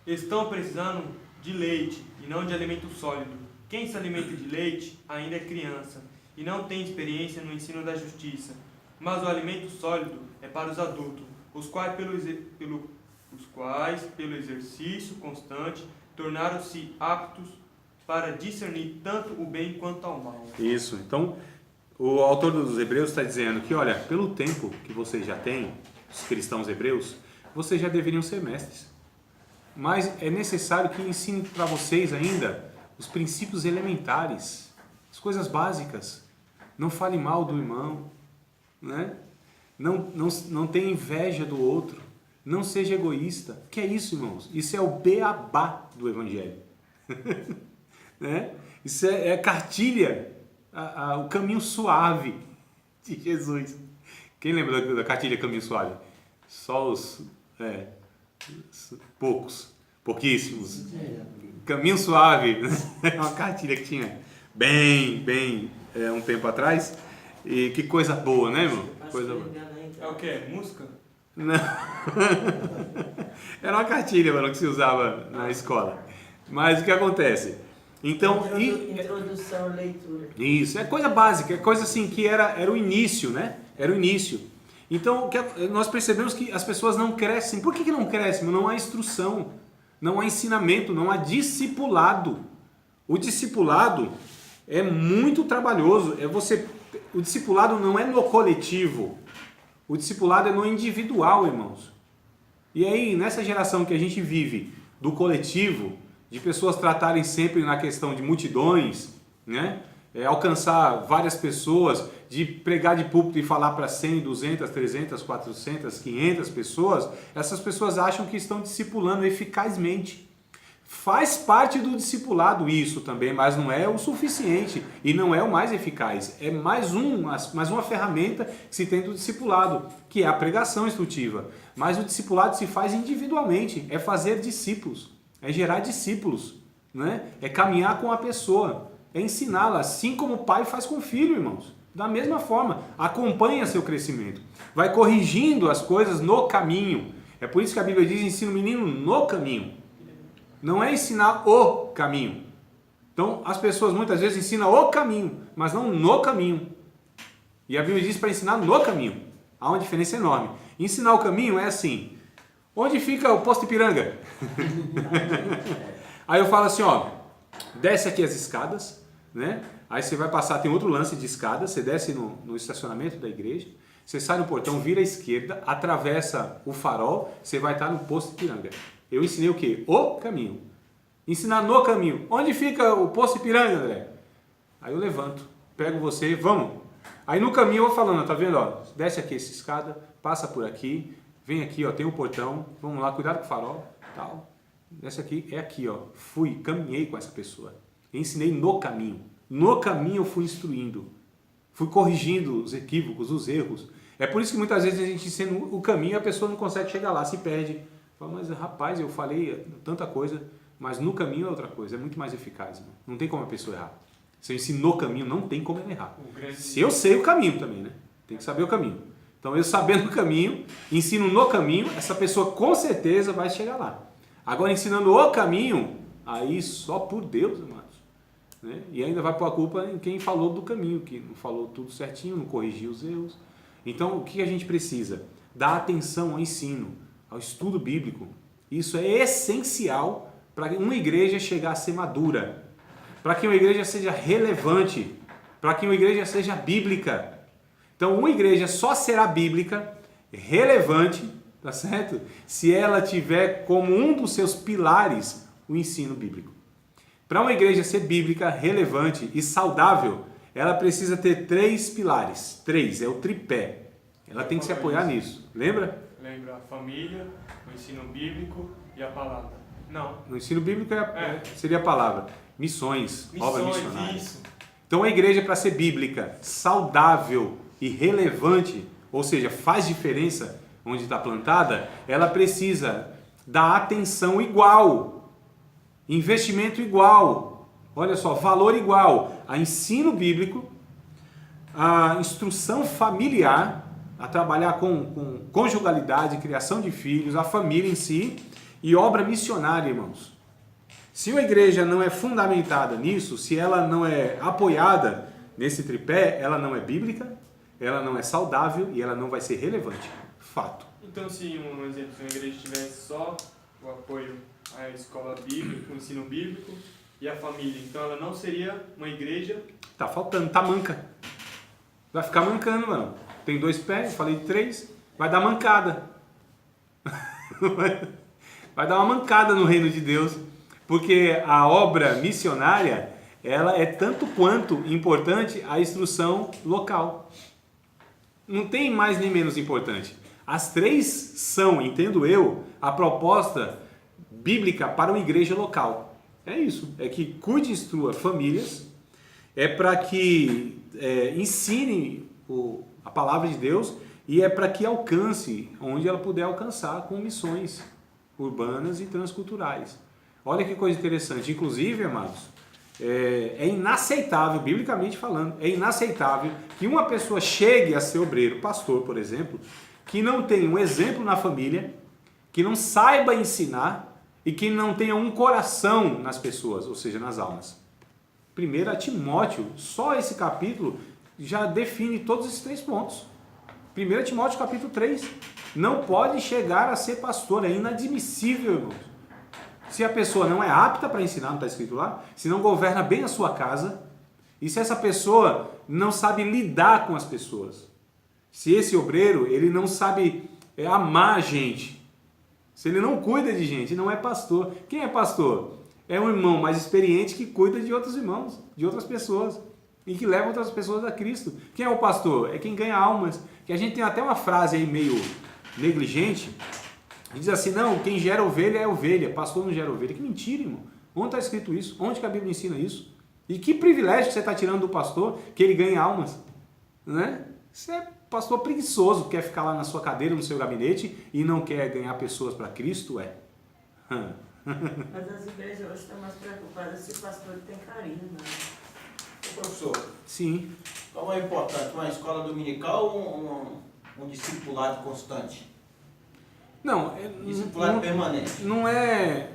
Estão precisando de leite e não de alimento sólido. Quem se alimenta de leite ainda é criança e não tem experiência no ensino da justiça. Mas o alimento sólido é para os adultos, os quais pelo exercício constante tornaram-se aptos para discernir tanto o bem quanto ao mal. Isso, então o autor dos Hebreus está dizendo que, olha, pelo tempo que vocês já têm, os cristãos hebreus, vocês já deveriam ser mestres. Mas é necessário que ensine para vocês ainda os princípios elementares, as coisas básicas. Não fale mal do irmão, né? Não tenha inveja do outro, não seja egoísta. O que é isso, irmãos? Isso é o beabá do Evangelho. Né? Isso é cartilha, o caminho suave de Jesus. Quem lembra da cartilha Caminho Suave? Só pouquíssimos. Caminho Suave é uma cartilha que tinha bem um tempo atrás. E que coisa boa, né, irmão? Coisa boa. É o que? Música? Não. Era uma cartilha, mano, que se usava na escola. Mas o que acontece? Então, introdução à leitura. Isso, é coisa básica, é coisa assim que era o início, né? Era o início. Então, nós percebemos que as pessoas não crescem. Por que não crescem? Não há instrução, não há ensinamento, não há discipulado. O discipulado é muito trabalhoso. O discipulado não é no coletivo. O discipulado é no individual, irmãos. E aí, nessa geração que a gente vive do coletivo, de pessoas tratarem sempre na questão de multidões, né? Alcançar várias pessoas, de pregar de púlpito e falar para 100, 200, 300, 400, 500 pessoas, essas pessoas acham que estão discipulando eficazmente. Faz parte do discipulado isso também, mas não é o suficiente e não é o mais eficaz. É mais uma ferramenta que se tem do discipulado, que é a pregação instrutiva. Mas o discipulado se faz individualmente, é fazer discípulos, é gerar discípulos, né? É caminhar com a pessoa, é ensiná-la, assim como o pai faz com o filho, irmãos. Da mesma forma, acompanha seu crescimento, vai corrigindo as coisas no caminho. É por isso que a Bíblia diz: ensina o menino no caminho. Não é ensinar o caminho. Então, as pessoas muitas vezes ensinam o caminho, mas não no caminho. E a Bíblia diz para ensinar no caminho. Há uma diferença enorme. Ensinar o caminho é assim: onde fica o posto Ipiranga? Aí eu falo assim, ó, desce aqui as escadas, né? Aí você vai passar, tem outro lance de escada, você desce no estacionamento da igreja, você sai no portão, vira à esquerda, atravessa o farol, você vai estar no posto Ipiranga. Eu ensinei o quê? O caminho. Ensinar no caminho. Onde fica o posto Ipiranga, André? Aí eu levanto. pego você, vamos. Aí no caminho eu vou falando, tá vendo? Ó, desce aqui essa escada, passa por aqui, vem aqui, ó, tem um portão, vamos lá, cuidado com o farol, tal. Desce aqui, é aqui, ó. Fui, caminhei com essa pessoa. Ensinei no caminho. No caminho eu fui instruindo. Fui corrigindo os equívocos, os erros. É por isso que muitas vezes a gente ensina o caminho e a pessoa não consegue chegar lá, se perde. Fala, mas rapaz, eu falei tanta coisa, mas no caminho é outra coisa, é muito mais eficaz. Né? Não tem como a pessoa errar. Se eu ensino no caminho, não tem como ela errar. Se eu sei o caminho também, né? Tem que saber o caminho. Então eu sabendo o caminho, ensino no caminho, essa pessoa com certeza vai chegar lá. Agora ensinando o caminho, aí só por Deus, amados. Né? E ainda vai pôr a culpa em quem falou do caminho, que não falou tudo certinho, não corrigiu os erros. Então o que a gente precisa? Dar atenção ao ensino, ao estudo bíblico. Isso é essencial para uma igreja chegar a ser madura, para que uma igreja seja relevante, para que uma igreja seja bíblica. Então uma igreja só será bíblica, relevante, tá certo? Se ela tiver como um dos seus pilares o ensino bíblico. Para uma igreja ser bíblica, relevante e saudável, ela precisa ter 3 pilares. 3, é o tripé. Ela tem que se apoiar nisso. Lembra? Lembra a família, o ensino bíblico e a palavra. Não. No ensino bíblico seria a palavra. Missões, obra missionária. Isso. Então a igreja, para ser bíblica, saudável e relevante, ou seja, faz diferença onde está plantada, ela precisa dar atenção igual, investimento igual, olha só, valor igual a ensino bíblico, a instrução familiar, a trabalhar com conjugalidade, criação de filhos, a família em si e obra missionária, irmãos. Se uma igreja não é fundamentada nisso, se ela não é apoiada nesse tripé, ela não é bíblica, ela não é saudável e ela não vai ser relevante. Fato. Então, se um exemplo, se uma igreja tivesse só o apoio à escola bíblica, o ensino bíblico e a família, então ela não seria uma igreja... Tá faltando, tá manca. Vai ficar mancando, mano. Tem 2 pés, falei de 3, vai dar mancada. Vai dar uma mancada no reino de Deus, porque a obra missionária, ela é tanto quanto importante a instrução local. Não tem mais nem menos importante. As 3 são, entendo eu, a proposta bíblica para uma igreja local. É isso, é que cuide e instrua famílias, é para que ensine a palavra de Deus e é para que alcance onde ela puder alcançar com missões urbanas e transculturais. Olha que coisa interessante. Inclusive, amados, é inaceitável, biblicamente falando, é inaceitável que uma pessoa chegue a ser obreiro, pastor, por exemplo, que não tenha um exemplo na família, que não saiba ensinar e que não tenha um coração nas pessoas, ou seja, nas almas. 1 Timóteo, só esse capítulo já define todos esses 3 pontos. 1 Timóteo capítulo 3, não pode chegar a ser pastor, é inadmissível, irmãos. Se a pessoa não é apta para ensinar, não está escrito lá, se não governa bem a sua casa, e se essa pessoa não sabe lidar com as pessoas, se esse obreiro ele não sabe amar a gente, se ele não cuida de gente, não é pastor. Quem é pastor? É um irmão mais experiente que cuida de outros irmãos, de outras pessoas, e que leva outras pessoas a Cristo. Quem é o pastor? É quem ganha almas. Que a gente tem até uma frase aí meio negligente, que diz assim, não, quem gera ovelha é ovelha, pastor não gera ovelha. Que mentira, irmão. Onde está escrito isso? Onde que a Bíblia ensina isso? E que privilégio que você está tirando do pastor, que ele ganha almas, né? Você é pastor preguiçoso, quer ficar lá na sua cadeira, no seu gabinete, e não quer ganhar pessoas para Cristo, Mas as igrejas hoje estão mais preocupadas se o pastor tem carinho, né? Ô, professor, Sim. qual é importante? Uma escola dominical ou um discipulado constante? Não, Discipulado permanente. não é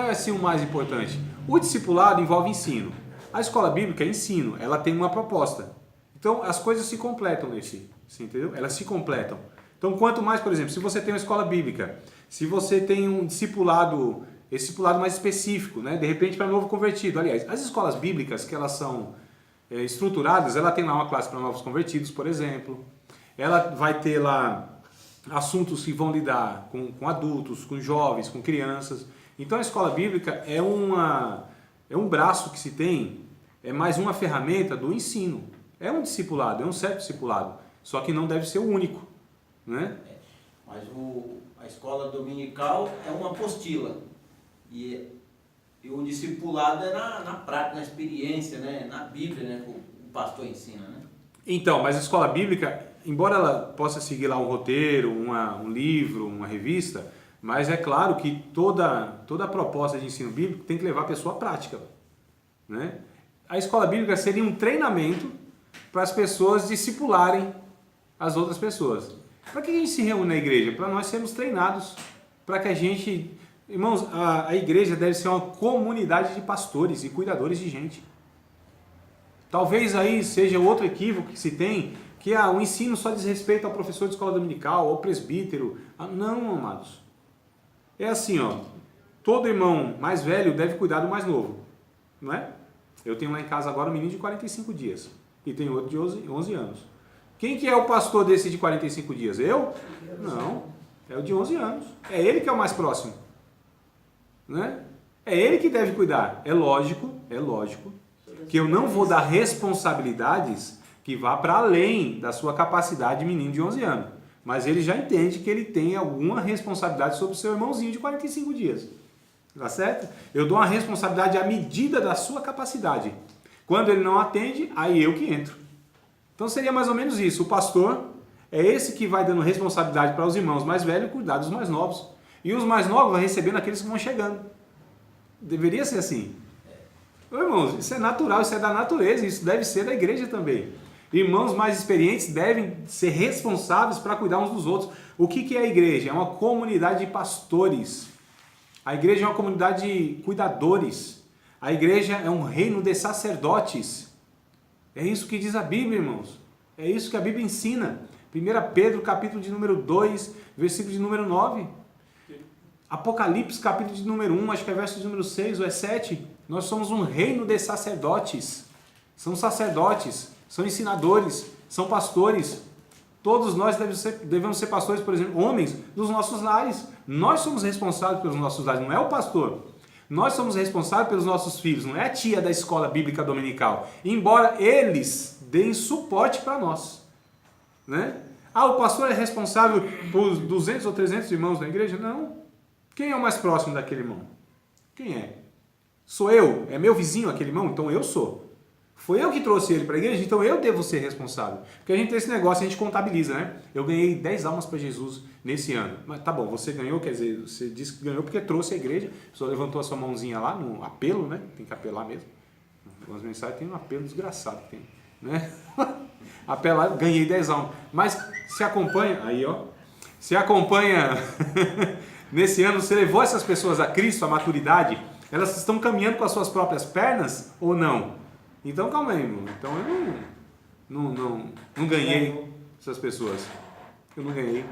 assim o mais importante. O discipulado envolve ensino. A escola bíblica é ensino, ela tem uma proposta. Então as coisas se completam nesse, você entendeu? Elas se completam. Então quanto mais, por exemplo, se você tem uma escola bíblica, se você tem um discipulado, esse discipulado mais específico, né? De repente para novo convertido. Aliás, as escolas bíblicas que elas são estruturadas, ela tem lá uma classe para novos convertidos, por exemplo. Ela vai ter lá assuntos que vão lidar com adultos, com jovens, com crianças. Então a escola bíblica é um braço que se tem, é mais uma ferramenta do ensino. É um discipulado, é um certo discipulado. Só que não deve ser o único, né? Mas a escola dominical é uma apostila. E o discipulado é na prática, na experiência, né? Na Bíblia, né? O pastor ensina, né? Então, mas a escola bíblica, embora ela possa seguir lá um roteiro, um livro, uma revista, mas é claro que toda a proposta de ensino bíblico tem que levar a pessoa à prática, né? A escola bíblica seria um treinamento para as pessoas discipularem as outras pessoas. Para que a gente se reúne na igreja? Para nós sermos treinados, para que a gente... Irmãos, a igreja deve ser uma comunidade de pastores e cuidadores de gente. Talvez aí seja outro equívoco que se tem, que o ensino só diz respeito ao professor de escola dominical, ao presbítero. Não, amados. É assim, ó, todo irmão mais velho deve cuidar do mais novo, não é? Eu tenho lá em casa agora um menino de 45 dias e tenho outro de 11 anos. Quem que é o pastor desse de 45 dias? Eu? Não, é o de 11 anos. É ele que é o mais próximo, né? É ele que deve cuidar. É lógico que eu não vou dar responsabilidades que vá para além da sua capacidade de menino de 11 anos. Mas ele já entende que ele tem alguma responsabilidade sobre o seu irmãozinho de 45 dias. Tá certo? Eu dou uma responsabilidade à medida da sua capacidade. Quando ele não atende, aí eu que entro. Então seria mais ou menos isso. O pastor é esse que vai dando responsabilidade para os irmãos mais velhos cuidar dos mais novos. E os mais novos vão recebendo aqueles que vão chegando. Deveria ser assim. Irmãos, isso é natural, isso é da natureza, isso deve ser da igreja também. Irmãos mais experientes devem ser responsáveis para cuidar uns dos outros. O que é a igreja? É uma comunidade de pastores. A igreja é uma comunidade de cuidadores. A igreja é um reino de sacerdotes. É isso que diz a Bíblia, irmãos. É isso que a Bíblia ensina. 1 Pedro, capítulo de número 2, versículo de número 9. Apocalipse, capítulo de número 1, acho que é verso de número 6 ou é 7. Nós somos um reino de sacerdotes. São sacerdotes, são ensinadores, são pastores. Todos nós devemos ser pastores, por exemplo, homens dos nossos lares. Nós somos responsáveis pelos nossos lares, não é o pastor. Nós somos responsáveis pelos nossos filhos, não é a tia da escola bíblica dominical. Embora eles deem suporte para nós, né? O pastor é responsável por 200 ou 300 irmãos na igreja? Não. Quem é o mais próximo daquele irmão? Quem é? Sou eu? É meu vizinho aquele irmão? Então eu sou. Foi eu que trouxe ele para a igreja, então eu devo ser responsável. Porque a gente tem esse negócio, a gente contabiliza, né? Eu ganhei 10 almas para Jesus nesse ano. Mas tá bom, você ganhou, quer dizer, você disse que ganhou porque trouxe a igreja, só levantou a sua mãozinha lá no apelo, né? Tem que apelar mesmo. Algumas mensagens tem um apelo desgraçado, tem, né? Apelar, ganhei 10 almas. Mas se acompanha, aí ó, se acompanha, nesse ano você levou essas pessoas a Cristo, a maturidade, elas estão caminhando com as suas próprias pernas ou não? Então calma aí, irmão. Então eu não ganhei essas pessoas. Eu não ganhei.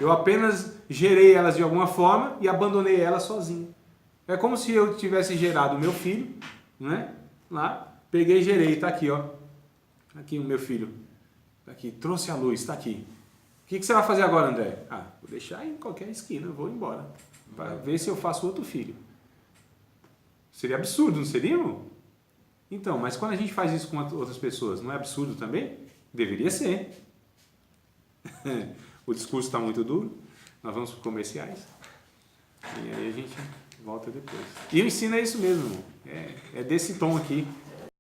Eu apenas gerei elas de alguma forma e abandonei elas sozinho. É como se eu tivesse gerado o meu filho, né? Lá, peguei e gerei, tá aqui, ó. Aqui o meu filho. Tá aqui, trouxe a luz, tá aqui. O que você vai fazer agora, André? Vou deixar em qualquer esquina, vou embora. Para ver se eu faço outro filho. Seria absurdo, não seria, irmão? Então, mas quando a gente faz isso com outras pessoas, não é absurdo também? Deveria ser. O discurso está muito duro, nós vamos para os comerciais, e aí a gente volta depois. E o ensino é isso mesmo, irmão. É desse tom aqui.